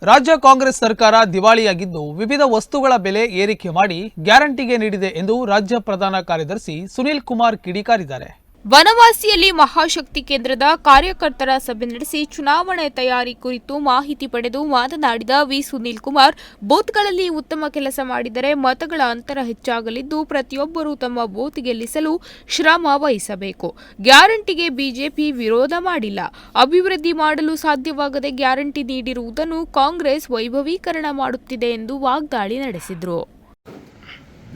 ರಾಜ್ಯ ಕಾಂಗ್ರೆಸ್ ಸರ್ಕಾರ ದಿವಾಳಿಯಾಗಿದ್ದು ವಿವಿಧ ವಸ್ತುಗಳ ಬೆಲೆ ಏರಿಕೆ ಮಾಡಿ ಗ್ಯಾರಂಟಿಗೆ ನೀಡಿದೆ ಎಂದು ರಾಜ್ಯ ಪ್ರಧಾನ ಕಾರ್ಯದರ್ಶಿ ಸುನೀಲ್ ಕುಮಾರ್ ಕಿಡಿಕಾರಿದ್ದಾರೆ. ಬನವಾಸಿಯಲ್ಲಿ ಮಹಾಶಕ್ತಿ ಕೇಂದ್ರದ ಕಾರ್ಯಕರ್ತರ ಸಭೆ ನಡೆಸಿ ಚುನಾವಣೆ ತಯಾರಿ ಕುರಿತು ಮಾಹಿತಿ ಪಡೆದು ಮಾತನಾಡಿದ ವಿ. ಸುನೀಲ್ ಕುಮಾರ್, ಬೂತ್ಗಳಲ್ಲಿ ಉತ್ತಮ ಕೆಲಸ ಮಾಡಿದರೆ ಮತಗಳ ಅಂತರ ಹೆಚ್ಚಾಗಲಿದ್ದು ಪ್ರತಿಯೊಬ್ಬರೂ ತಮ್ಮ ಬೂತ್ ಗೆಲ್ಲಿಸಲು ಶ್ರಮ ವಹಿಸಬೇಕು. ಗ್ಯಾರಂಟಿಗೆ ಬಿಜೆಪಿ ವಿರೋಧ ಮಾಡಿಲ್ಲ. ಅಭಿವೃದ್ಧಿ ಮಾಡಲು ಸಾಧ್ಯವಾಗದೆ ಗ್ಯಾರಂಟಿ ನೀಡಿರುವುದನ್ನು ಕಾಂಗ್ರೆಸ್ ವೈಭವೀಕರಣ ಮಾಡುತ್ತಿದೆ ಎಂದು ವಾಗ್ದಾಳಿ ನಡೆಸಿದರು.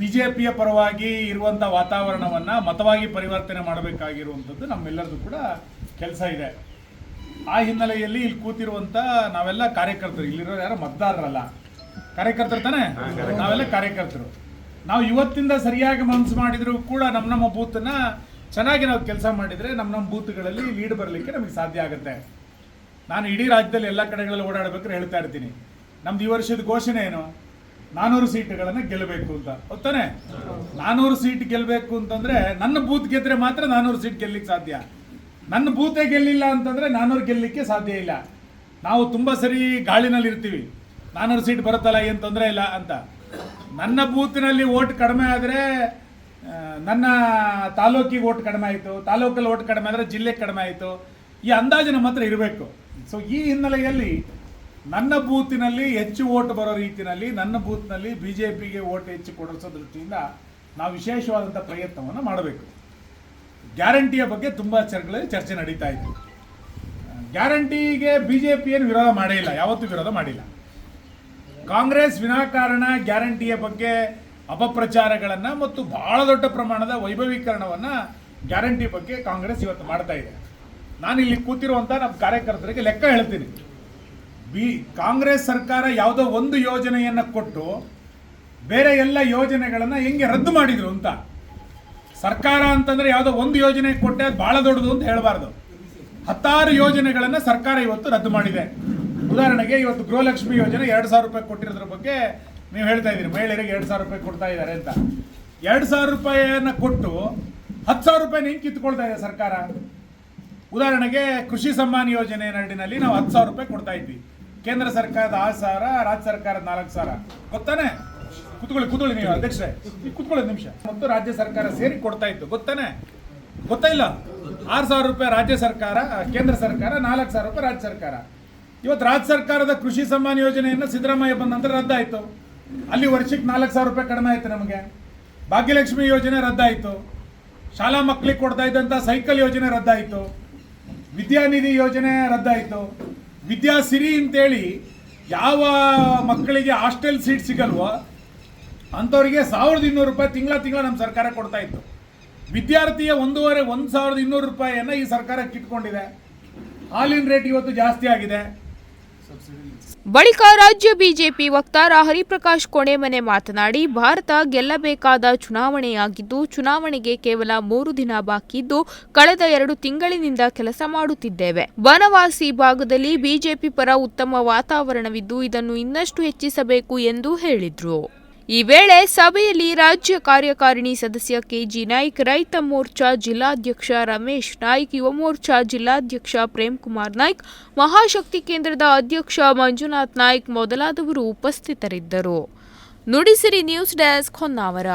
ಬಿಜೆಪಿಯ ಪರವಾಗಿ ಇರುವಂಥ ವಾತಾವರಣವನ್ನು ಮತವಾಗಿ ಪರಿವರ್ತನೆ ಮಾಡಬೇಕಾಗಿರುವಂಥದ್ದು ನಮ್ಮೆಲ್ಲರದು ಕೂಡ ಕೆಲಸ ಇದೆ. ಆ ಹಿನ್ನೆಲೆಯಲ್ಲಿ ಇಲ್ಲಿ ಕೂತಿರುವಂಥ ನಾವೆಲ್ಲ ಕಾರ್ಯಕರ್ತರು, ಇಲ್ಲಿರೋ ಯಾರು ಮತದಾರರಲ್ಲ, ಕಾರ್ಯಕರ್ತರು ತಾನೇ, ನಾವೆಲ್ಲ ಕಾರ್ಯಕರ್ತರು. ನಾವು ಇವತ್ತಿಂದ ಸರಿಯಾಗಿ ಮನಸ್ಸು ಮಾಡಿದರೂ ಕೂಡ ನಮ್ಮ ಬೂತನ್ನು ಚೆನ್ನಾಗಿ ನಾವು ಕೆಲಸ ಮಾಡಿದರೆ ನಮ್ಮ ಬೂತ್ಗಳಲ್ಲಿ ಲೀಡ್ ಬರಲಿಕ್ಕೆ ನಮಗೆ ಸಾಧ್ಯ ಆಗುತ್ತೆ. ನಾನು ಇಡೀ ರಾಜ್ಯದಲ್ಲಿ ಎಲ್ಲ ಕಡೆಗಳಲ್ಲಿ ಓಡಾಡಬೇಕಾದ್ರೆ ಹೇಳ್ತಾ ಇರ್ತೀನಿ, ನಮ್ದು ಈ ವರ್ಷದ ಘೋಷಣೆ ಏನು, 400 ಸೀಟ್ಗಳನ್ನು ಗೆಲ್ಲಬೇಕು ಅಂತ. ಗೊತ್ತಾನೆ, 400 ಸೀಟ್ ಗೆಲ್ಲಬೇಕು ಅಂತಂದರೆ ನನ್ನ ಬೂತ್ ಗೆದ್ದರೆ ಮಾತ್ರ 400 ಸೀಟ್ ಗೆಲ್ಲಲಿಕ್ಕೆ ಸಾಧ್ಯ. ನನ್ನ ಬೂತೇ ಗೆಲ್ಲಿಲ್ಲ ಅಂತಂದರೆ 400 ಗೆಲ್ಲಲಿಕ್ಕೆ ಸಾಧ್ಯ ಇಲ್ಲ. ನಾವು ತುಂಬ ಸರಿ ಗಾಳಿನಲ್ಲಿ ಇರ್ತೀವಿ, 400 ಸೀಟ್ ಬರುತ್ತಲ್ಲ, ಏನು ತೊಂದರೆ ಇಲ್ಲ ಅಂತ. ನನ್ನ ಬೂತಿನಲ್ಲಿ ಓಟ್ ಕಡಿಮೆ ಆದರೆ ನನ್ನ ತಾಲೂಕಿಗೆ ಓಟ್ ಕಡಿಮೆ ಆಯಿತು, ತಾಲೂಕಲ್ಲಿ ಓಟ್ ಕಡಿಮೆ ಆದರೆ ಜಿಲ್ಲೆಗೆ ಕಡಿಮೆ ಆಯಿತು, ಈ ಅಂದಾಜು ನಮ್ಮ ಹತ್ರ ಇರಬೇಕು. ಸೊ ಈ ಹಿನ್ನೆಲೆಯಲ್ಲಿ ನನ್ನ ಬೂತಿನಲ್ಲಿ ಹೆಚ್ಚು ಓಟ್ ಬರೋ ರೀತಿಯಲ್ಲಿ ನನ್ನ ಬೂತ್ನಲ್ಲಿ ಬಿಜೆಪಿಗೆ ಓಟ್ ಹೆಚ್ಚು ಕೊಡಿಸೋ ದೃಷ್ಟಿಯಿಂದ ನಾವು ವಿಶೇಷವಾದಂಥ ಪ್ರಯತ್ನವನ್ನು ಮಾಡಬೇಕು. ಗ್ಯಾರಂಟಿಯ ಬಗ್ಗೆ ತುಂಬ ಚರ್ಚೆ ನಡೀತಾ ಇತ್ತು. ಗ್ಯಾರಂಟಿಗೆ ಬಿಜೆಪಿ ಏನು ವಿರೋಧ ಮಾಡೇ ಇಲ್ಲ, ಯಾವತ್ತೂ ವಿರೋಧ ಮಾಡಿಲ್ಲ. ಕಾಂಗ್ರೆಸ್ ವಿನಾಕಾರಣ ಗ್ಯಾರಂಟಿಯ ಬಗ್ಗೆ ಅಪಪ್ರಚಾರಗಳನ್ನು ಮತ್ತು ಬಹಳ ದೊಡ್ಡ ಪ್ರಮಾಣದ ವೈಭವೀಕರಣವನ್ನು ಗ್ಯಾರಂಟಿ ಬಗ್ಗೆ ಕಾಂಗ್ರೆಸ್ ಇವತ್ತು ಮಾಡ್ತಾ ಇದೆ. ನಾನಿಲ್ಲಿ ಕೂತಿರುವಂಥ ನಮ್ಮ ಕಾರ್ಯಕರ್ತರಿಗೆ ಲೆಕ್ಕ ಹೇಳ್ತೀನಿ. ಕಾಂಗ್ರೆಸ್ ಸರ್ಕಾರ ಯಾವುದೋ ಒಂದು ಯೋಜನೆಯನ್ನು ಕೊಟ್ಟು ಬೇರೆ ಎಲ್ಲ ಯೋಜನೆಗಳನ್ನು ಹೆಂಗೆ ರದ್ದು ಮಾಡಿದ್ರು ಅಂತ. ಸರ್ಕಾರ ಅಂತಂದರೆ ಯಾವುದೋ ಒಂದು ಯೋಜನೆ ಕೊಟ್ಟೆ ಅದು ಭಾಳ ದೊಡ್ಡದು ಅಂತ ಹೇಳಬಾರ್ದು. 10 ಯೋಜನೆಗಳನ್ನು ಸರ್ಕಾರ ಇವತ್ತು ರದ್ದು ಮಾಡಿದೆ. ಉದಾಹರಣೆಗೆ ಇವತ್ತು ಗೃಹಲಕ್ಷ್ಮಿ ಯೋಜನೆ 2,000 ರೂಪಾಯಿ ಕೊಟ್ಟಿರೋದ್ರ ಬಗ್ಗೆ ನೀವು ಹೇಳ್ತಾ ಇದ್ದೀರಿ, ಮಹಿಳೆಯರಿಗೆ 2,000 ರೂಪಾಯಿ ಕೊಡ್ತಾ ಇದ್ದಾರೆ ಅಂತ. 2,000 ರೂಪಾಯಿಯನ್ನು ಕೊಟ್ಟು 10,000 ರೂಪಾಯಿ ಹೆಂಗೆ ಕಿತ್ಕೊಳ್ತಾ ಇದೆ ಸರ್ಕಾರ. ಉದಾಹರಣೆಗೆ ಕೃಷಿ ಸಮ್ಮಾನ್ ಯೋಜನೆ ನಡಿನಲ್ಲಿ ನಾವು 10,000 ರೂಪಾಯಿ ಕೊಡ್ತಾ ಇದ್ವಿ. ಕೇಂದ್ರ ಸರ್ಕಾರದ 6,000, ರಾಜ್ಯ ಸರ್ಕಾರದ 4,000. ಗೊತ್ತಾನೆ, ಕೂತ್ಕೊಳ್ಳಿ ನೀವು ಅಧ್ಯಕ್ಷರೇ, ಕೂತ್ಕೊಳ್ಳಿ ನಿಮಿಷ. ಮತ್ತು ರಾಜ್ಯ ಸರ್ಕಾರ ಸೇರಿ ಕೊಡ್ತಾ ಇತ್ತು, ಗೊತ್ತಾನೆ, ಗೊತ್ತಾಯಿಲ್ಲ. 6,000 ರೂಪಾಯಿ ರಾಜ್ಯ ಸರ್ಕಾರ, ಕೇಂದ್ರ ಸರ್ಕಾರ, 4,000 ರೂಪಾಯಿ ರಾಜ್ಯ ಸರ್ಕಾರ. ಇವತ್ತು ರಾಜ್ಯ ಸರ್ಕಾರದ ಕೃಷಿ ಸಮ್ಮಾನ್ ಯೋಜನೆಯನ್ನು ಸಿದ್ದರಾಮಯ್ಯ ಬಂದ ನಂತರ ರದ್ದಾಯಿತು. ಅಲ್ಲಿ ವರ್ಷಕ್ಕೆ 4,000 ರೂಪಾಯಿ ಕಡಿಮೆ ಆಯಿತು ನಮಗೆ. ಭಾಗ್ಯಲಕ್ಷ್ಮಿ ಯೋಜನೆ ರದ್ದಾಯಿತು. ಶಾಲಾ ಮಕ್ಕಳಿಗೆ ಕೊಡ್ತಾ ಇದ್ದಂಥ ಸೈಕಲ್ ಯೋಜನೆ ರದ್ದಾಯಿತು. ವಿದ್ಯಾನಿಧಿ ಯೋಜನೆ ರದ್ದಾಯಿತು. ವಿದ್ಯಾಸಿರಿ ಅಂತೇಳಿ ಯಾವ ಮಕ್ಕಳಿಗೆ ಹಾಸ್ಟೆಲ್ ಸೀಟ್ ಸಿಗಲ್ವೋ ಅಂಥವ್ರಿಗೆ 1,200 ರೂಪಾಯಿ ತಿಂಗಳ ನಮ್ಮ ಸರ್ಕಾರ ಕೊಡ್ತಾ ಇತ್ತು. ವಿದ್ಯಾರ್ಥಿಯ 1,200 ರೂಪಾಯಿಯನ್ನು ಈ ಸರ್ಕಾರ ಕಿತ್ಕೊಂಡಿದೆ. ಹಾಲಿನ ರೇಟ್ ಇವತ್ತು ಜಾಸ್ತಿ ಆಗಿದೆ. ಬಳಿಕ ರಾಜ್ಯ ಬಿಜೆಪಿ ವಕ್ತಾರ ಹರಿಪ್ರಕಾಶ್ ಕೋಣೆಮನೆ ಮಾತನಾಡಿ, ಭಾರತ ಗೆಲ್ಲಬೇಕಾದ ಚುನಾವಣೆಯಾಗಿದ್ದು ಚುನಾವಣೆಗೆ ಕೇವಲ 3 ದಿನ ಬಾಕಿ ಇದ್ದು ಕಳೆದ 2 ತಿಂಗಳಿನಿಂದ ಕೆಲಸ ಮಾಡುತ್ತಿದ್ದೇವೆ. ಬನವಾಸಿ ಭಾಗದಲ್ಲಿ ಬಿಜೆಪಿ ಪರ ಉತ್ತಮ ವಾತಾವರಣವಿದ್ದು ಇದನ್ನು ಇನ್ನಷ್ಟು ಹೆಚ್ಚಿಸಬೇಕು ಎಂದು ಹೇಳಿದರು. ಈ ವೇಳೆ ಸಭೆಯಲ್ಲಿ ರಾಜ್ಯ ಕಾರ್ಯಕಾರಿಣಿ ಸದಸ್ಯ ಕೆಜಿ ನಾಯ್ಕ್, ರೈತ ಮೋರ್ಚಾ ಜಿಲ್ಲಾಧ್ಯಕ್ಷ ರಮೇಶ್ ನಾಯ್ಕ್, ಯುವ ಮೋರ್ಚಾ ಜಿಲ್ಲಾಧ್ಯಕ್ಷ ಪ್ರೇಮ್ಕುಮಾರ್ ನಾಯ್ಕ್, ಮಹಾಶಕ್ತಿ ಕೇಂದ್ರದ ಅಧ್ಯಕ್ಷ ಮಂಜುನಾಥ್ ನಾಯ್ಕ್ ಮೊದಲಾದವರು ಉಪಸ್ಥಿತರಿದ್ದರು. Nudisiri news desk, Honnavar.